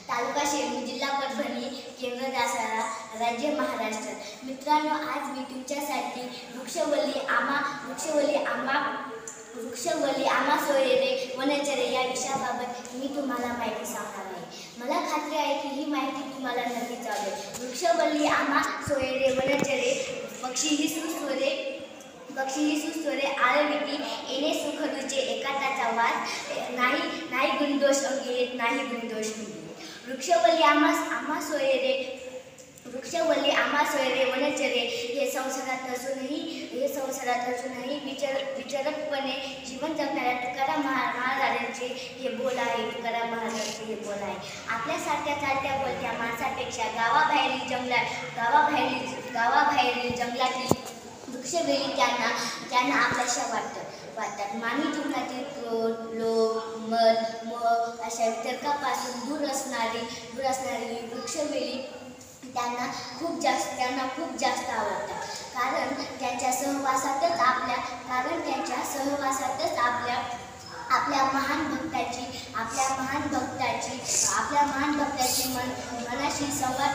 तालुका शेलू, जिल्हा परभणी, केंद्र दासाळा, राज्य महाराष्ट्र। मित्रांनो, आज मी तुमच्यासाठी वृक्षवल्ली आम्हा सोयरे वनचरे या विषयाबाबत मी तुम्हाला माहिती सांगणार आहे। मला खात्री आहे की ही माहिती तुम्हाला नक्कीच आवडेल। वृक्षवल्ली आम्हा सोयरे वनचरे, पक्षी ही सुस्वरे आळविती येणे सुखदुचे एकाताचा वास, नाही गुणदोष अंगी येत, नाही गुणदोष अंगी। वृक्षवल्ली आम्हा सोयरे वनचरे हे संसारात असूनही विचरतपणे जीवन जगणाऱ्या तुकाराम महाराजांचे हे बोल आहे। तुकाराम महाराजांचे हे बोल आहे। आपल्यासारख्या चालत्या बोलत्या माणसापेक्षा गावाबाहेरील जंगलातील वृक्षवेली त्यांना आपल्याशा वाटतात। मानवी जीवनातील क्रोध, लोभ, मद, मोह अशा वितर्कापासून दूर असणारी वृक्षवेली त्यांना खूप जास्त आवडतात। कारण त्यांच्या सहवासातच आपल्या महान भक्ताची मनाशी संवाद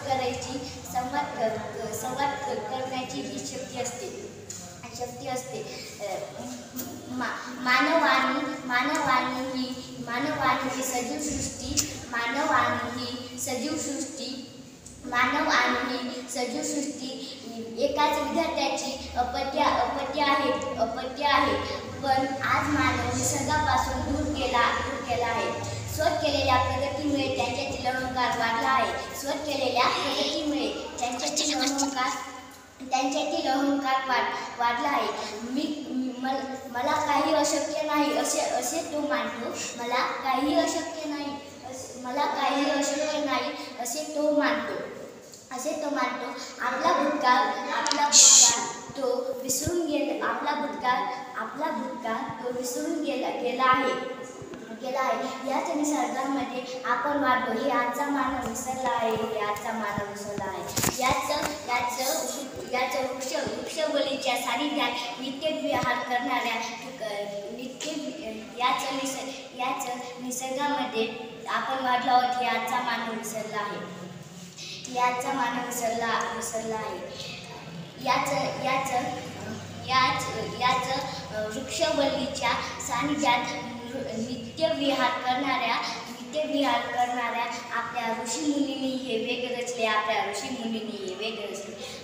करण्याची ही शक्ती असते। मानवानी ही सजीव सृष्टी एकाच विधात्याची अपत्य आहे। पण आज मानव निसर्गापासून दूर गेला आहे। स्वतः केलेल्या प्रगतीमुळे त्यांच्यातील अहंकार वाढला आहे। वाढला आहे। मला काही अशक्य नाही असे तो मानतो। आपला भूतकाळ तो विसरून गेला आहे। याच निसर्गामध्ये आपण वाढलो, हे आजचा मानव विसरला आहे। याच वृक्षवल्लीच्या सानिध्यात नित्यविहार करणाऱ्या याच निसर्गामध्ये आपण वाढलो आहोत, हे आजचा मानव विसरला आहे। याच वृक्षवल्लीच्या सानिध्यात नित्यविहार करणाऱ्या आपल्या ऋषीमुनींनी हे वेग रचले।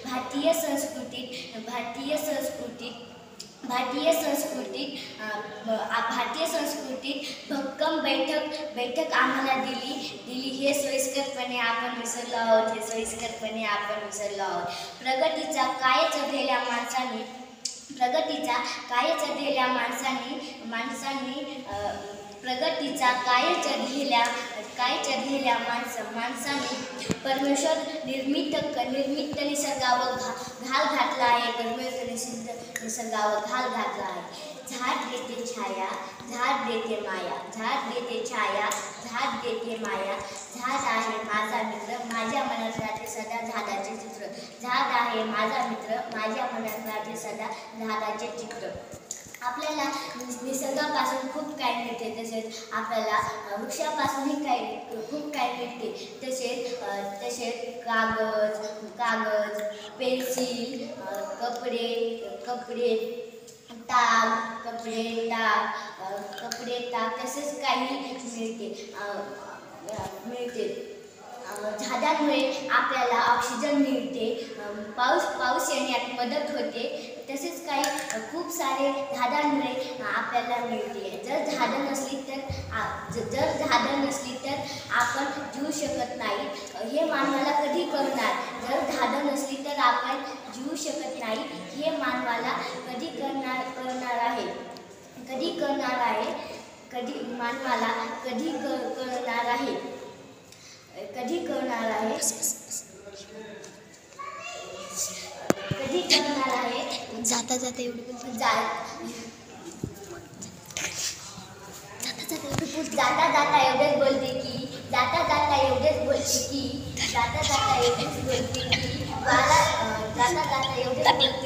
भारतीय संस्कृतीत भक्कम बैठक आम्हाला दिली हे सोयीस्करपणे आपण विसरलो आहोत। प्रगतीचा काय चढलेल्या माणसाने परमेश्वर निर्मित निसर्गावर घाल घातला आहे। झाड देते छाया, झाड देते माया, झाड आहे माझा मित्र, माझ्या मनात राहते सदा झाडाचे चित्र। झाड आहे माझा मित्र, माझ्या मनात राहते सदा झाडाचे चित्र। आपल्याला निसर्गापासून खूप काही मिळते, तसेच आपल्याला वृक्षापासूनही खूप काही मिळते। तसेच कागद, पेन्सिल, कपडे, ताग तसेच काही मिळते। झाडांमुळे आपल्याला ऑक्सिजन मिळते, पाऊस येण्यात मदत होते। तसेच काही खूप सारे झाडांमुळे आपल्याला मिळते। जर झाडं नसली तर आपण जीवू शकत नाही, हे मानवाला कधी कळणार। जर झाडं नसली तर आपण जीवू शकत नाही, हे मानवाला कधी कळणार आहे। जाता एवढेच बोलते की